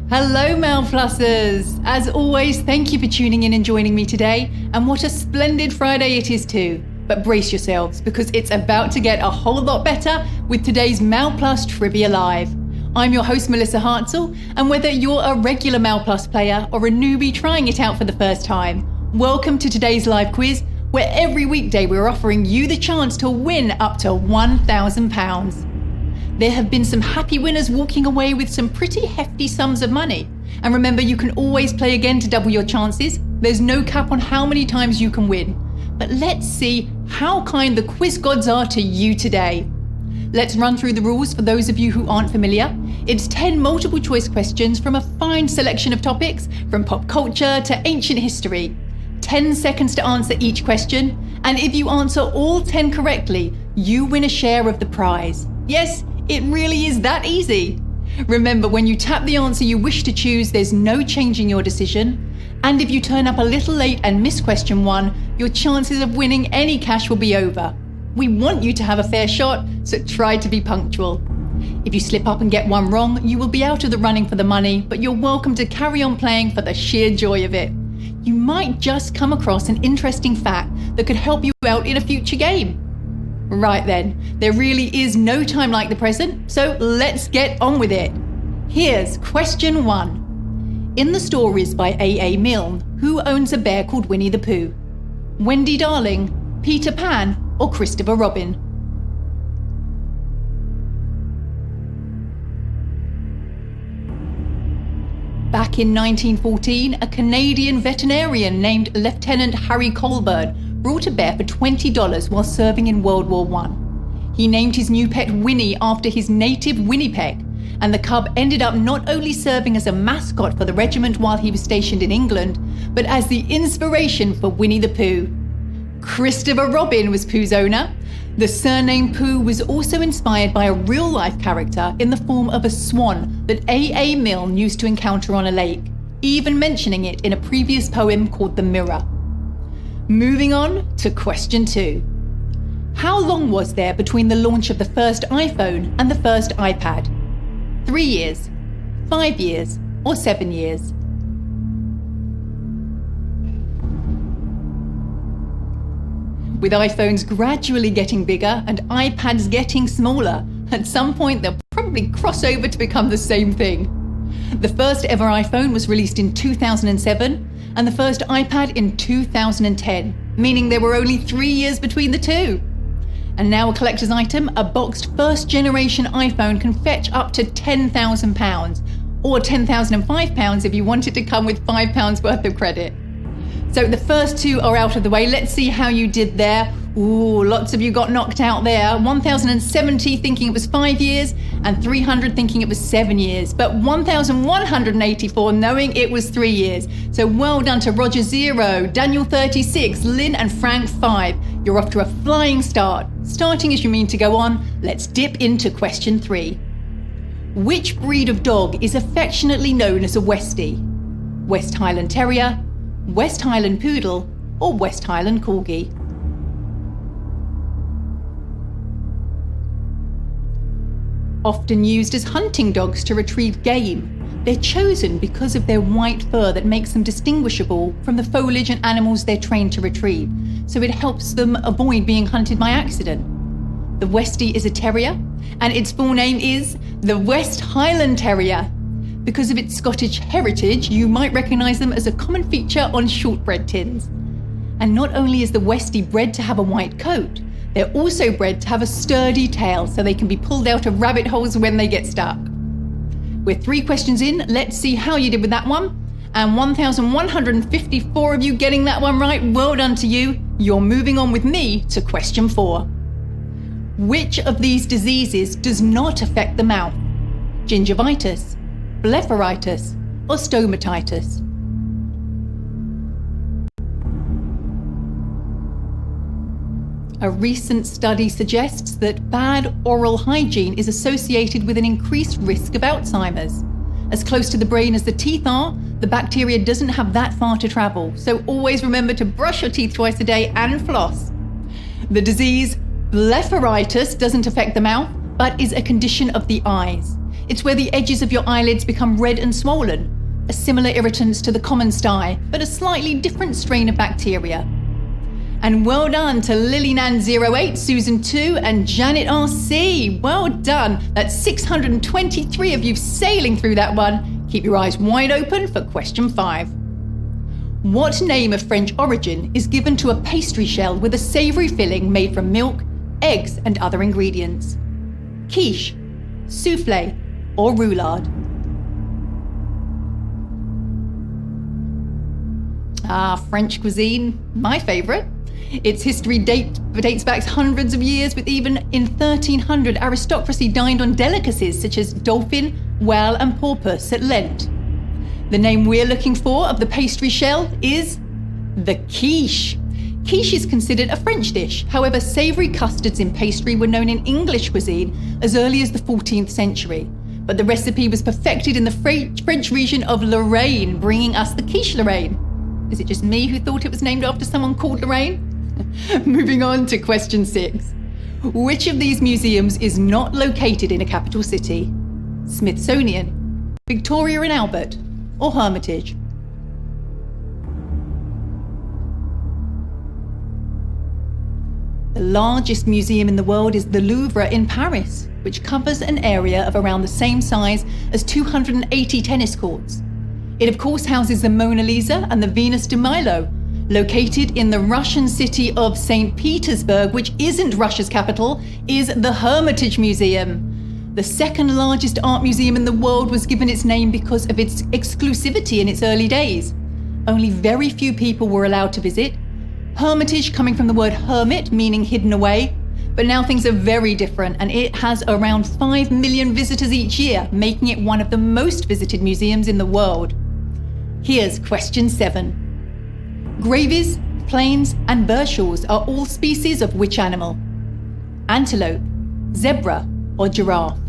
Hello, mailplussers! As always, thank you for tuning in and joining me today. And what a splendid Friday it is too. But brace yourselves, because it's about to get a whole lot better with today's mailplus Trivia Live. I'm your host, Melissa Hartzell, and whether you're a regular mailplus player or a newbie trying it out for the first time, welcome to today's live quiz, where every weekday we're offering you the chance to win up to £1,000. There have been some happy winners walking away with some pretty hefty sums of money. And remember, you can always play again to double your chances. There's no cap on how many times you can win. But let's see how kind the quiz gods are to you today. Let's run through the rules for those of you who aren't familiar. It's 10 multiple choice questions from a fine selection of topics, from pop culture to ancient history. 10 seconds to answer each question. And if you answer all 10 correctly, you win a share of the prize. Yes, it really is that easy. Remember, when you tap the answer you wish to choose, there's no changing your decision. And if you turn up a little late and miss question 1, your chances of winning any cash will be over. We want you to have a fair shot, so try to be punctual. If you slip up and get one wrong, you will be out of the running for the money, but you're welcome to carry on playing for the sheer joy of it. You might just come across an interesting fact that could help you out in a future game. Right then, there really is no time like the present, so let's get on with it. Here's question 1. In the stories by A.A. Milne, who owns a bear called Winnie the Pooh? Wendy Darling, Peter Pan, or Christopher Robin? Back in 1914, a Canadian veterinarian named Lieutenant Harry Colburn brought a bear for $20 while serving in World War I. He named his new pet Winnie after his native Winnipeg, and the cub ended up not only serving as a mascot for the regiment while he was stationed in England, but as the inspiration for Winnie the Pooh. Christopher Robin was Pooh's owner. The surname Pooh was also inspired by a real-life character in the form of a swan that A.A. Milne used to encounter on a lake, even mentioning it in a previous poem called The Mirror. Moving on to question 2. How long was there between the launch of the first iPhone and the first iPad? 3 years, 5 years, or 7 years? With iPhones gradually getting bigger and iPads getting smaller, at some point they'll probably cross over to become the same thing. The first ever iPhone was released in 2007 and the first iPad in 2010, meaning there were only 3 years between the two. And now a collector's item, a boxed first generation iPhone can fetch up to £10,000, or £10,005 if you want it to come with £5 worth of credit. So the first two are out of the way. Let's see how you did there. Ooh, lots of you got knocked out there. 1,070 thinking it was 5 years and 300 thinking it was 7 years. But 1,184 knowing it was 3 years. So well done to Roger 0, Daniel 36, Lynn and Frank 5. You're off to a flying start. Starting as you mean to go on, let's dip into question 3. Which breed of dog is affectionately known as a Westie? West Highland Terrier, West Highland Poodle, or West Highland Corgi? Often used as hunting dogs to retrieve game, they're chosen because of their white fur that makes them distinguishable from the foliage and animals they're trained to retrieve, so it helps them avoid being hunted by accident. The Westie is a terrier, and its full name is the West Highland Terrier. Because of its Scottish heritage, you might recognise them as a common feature on shortbread tins. And not only is the Westie bred to have a white coat, they're also bred to have a sturdy tail so they can be pulled out of rabbit holes when they get stuck. We're 3 questions in, let's see how you did with that one. And 1,154 of you getting that one right, well done to you. You're moving on with me to question 4. Which of these diseases does not affect the mouth? Gingivitis, blepharitis, or stomatitis? A recent study suggests that bad oral hygiene is associated with an increased risk of Alzheimer's. As close to the brain as the teeth are, the bacteria doesn't have that far to travel, so always remember to brush your teeth twice a day and floss. The disease blepharitis doesn't affect the mouth, but is a condition of the eyes. It's where the edges of your eyelids become red and swollen, a similar irritant to the common stye, but a slightly different strain of bacteria. And well done to LilyNan08, Susan 2, and Janet RC. Well done. That's 623 of you sailing through that one. Keep your eyes wide open for question 5. What name of French origin is given to a pastry shell with a savoury filling made from milk, eggs, and other ingredients? Quiche, soufflé, or roulade? French cuisine, my favourite. Its history dates back hundreds of years, with even in 1300 aristocracy dined on delicacies such as dolphin, whale, and porpoise at Lent. The name we're looking for of the pastry shell is the quiche. Quiche is considered a French dish. However, savoury custards in pastry were known in English cuisine as early as the 14th century. But the recipe was perfected in the French region of Lorraine, bringing us the quiche Lorraine. Is it just me who thought it was named after someone called Lorraine? Moving on to question 6. Which of these museums is not located in a capital city? Smithsonian, Victoria and Albert, or Hermitage? The largest museum in the world is the Louvre in Paris, which covers an area of around the same size as 280 tennis courts. It of course houses the Mona Lisa and the Venus de Milo, located in the Russian city of St. Petersburg, which isn't Russia's capital, is the Hermitage Museum. The second largest art museum in the world was given its name because of its exclusivity in its early days. Only very few people were allowed to visit. Hermitage coming from the word hermit, meaning hidden away. But now things are very different, and it has around 5 million visitors each year, making it one of the most visited museums in the world. Here's question 7. Gravies, plains, and burchels are all species of which animal? Antelope, zebra, or giraffe?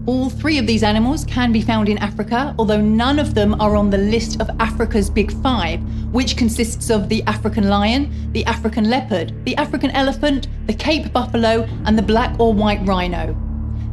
All 3 of these animals can be found in Africa, although none of them are on the list of Africa's Big 5, which consists of the African lion, the African leopard, the African elephant, the Cape buffalo, and the black or white rhino.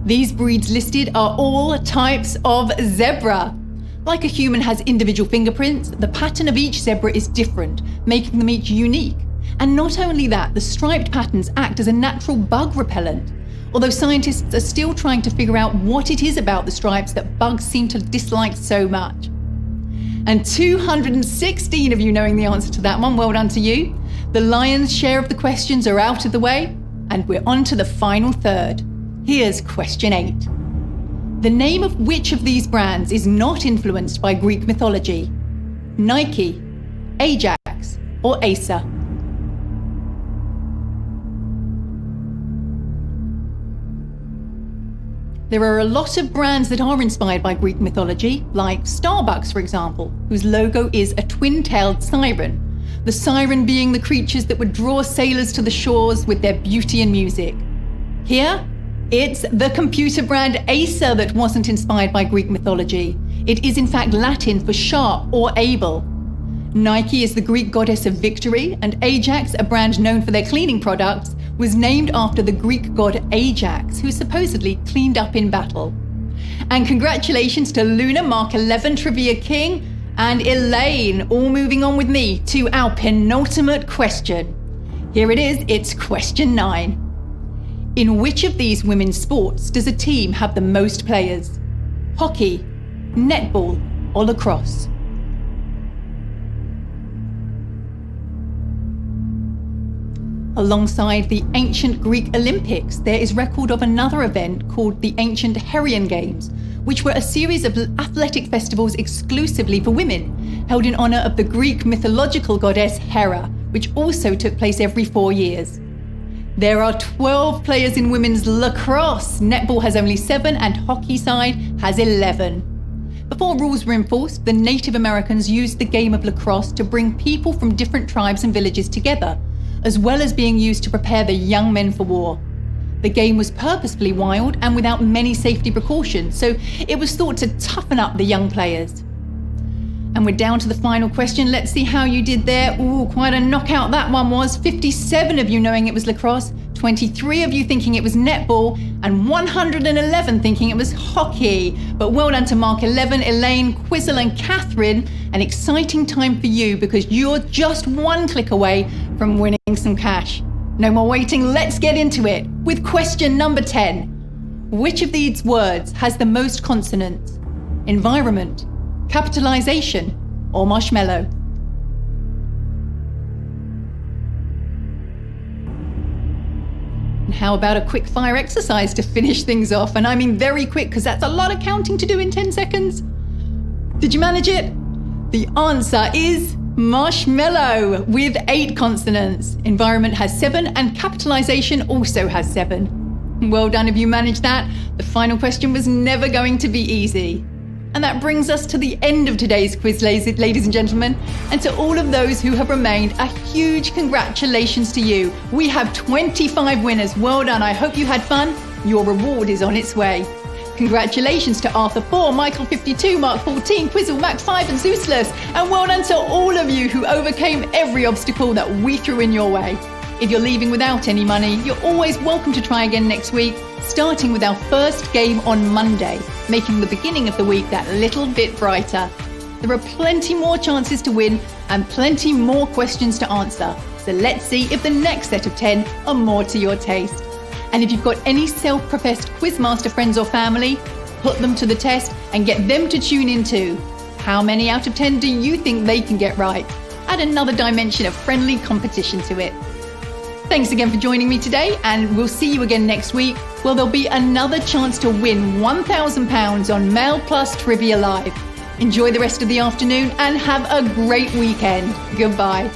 These breeds listed are all types of zebra. Like a human has individual fingerprints, the pattern of each zebra is different, making them each unique. And not only that, the striped patterns act as a natural bug repellent, although scientists are still trying to figure out what it is about the stripes that bugs seem to dislike so much. And 216 of you knowing the answer to that one, well done to you. The lion's share of the questions are out of the way, and we're on to the final third. Here's question 8. The name of which of these brands is not influenced by Greek mythology? Nike, Ajax, or Acer? There are a lot of brands that are inspired by Greek mythology, like Starbucks, for example, whose logo is a twin-tailed siren, the siren being the creatures that would draw sailors to the shores with their beauty and music. Here, it's the computer brand Acer that wasn't inspired by Greek mythology. It is in fact Latin for sharp or able. Nike is the Greek goddess of victory, and Ajax, a brand known for their cleaning products, was named after the Greek god Ajax, who supposedly cleaned up in battle. And congratulations to Luna, Mark 11, Trivia King, and Elaine, all moving on with me to our penultimate question. Here it is, it's question 9. In which of these women's sports does a team have the most players? Hockey, netball, or lacrosse? Alongside the ancient Greek Olympics, there is record of another event called the Ancient Heraean Games, which were a series of athletic festivals exclusively for women, held in honor of the Greek mythological goddess Hera, which also took place every 4 years. There are 12 players in women's lacrosse. Netball has only 7 and hockey side has 11. Before rules were enforced, the Native Americans used the game of lacrosse to bring people from different tribes and villages together, as well as being used to prepare the young men for war. The game was purposefully wild and without many safety precautions, so it was thought to toughen up the young players. And we're down to the final question. Let's see how you did there. Ooh, quite a knockout that one was. 57 of you knowing it was lacrosse, 23 of you thinking it was netball, and 111 thinking it was hockey. But well done to Mark 11, Elaine, Quizzle and Catherine. An exciting time for you because you're just one click away from winning some cash. No more waiting, let's get into it with question number 10. Which of these words has the most consonants? Environment, capitalization, or marshmallow? And how about a quick fire exercise to finish things off? And I mean very quick, because that's a lot of counting to do in 10 seconds. Did you manage it? The answer is marshmallow with 8 consonants. Environment has 7 and capitalization also has 7. Well done if you managed that. The final question was never going to be easy. And that brings us to the end of today's quiz, ladies and gentlemen. And to all of those who have remained, a huge congratulations to you. We have 25 winners. Well done. I hope you had fun. Your reward is on its way. Congratulations to Arthur 4, Michael 52, Mark 14, Quizzle, Mac 5 and Zeusless. And well done to all of you who overcame every obstacle that we threw in your way. If you're leaving without any money, you're always welcome to try again next week, starting with our first game on Monday, making the beginning of the week that little bit brighter. There are plenty more chances to win and plenty more questions to answer. So let's see if the next set of 10 are more to your taste. And if you've got any self-professed Quizmaster friends or family, put them to the test and get them to tune in too. How many out of 10 do you think they can get right? Add another dimension of friendly competition to it. Thanks again for joining me today, and we'll see you again next week, where there'll be another chance to win £1,000 on mailplus Trivia Live. Enjoy the rest of the afternoon and have a great weekend. Goodbye.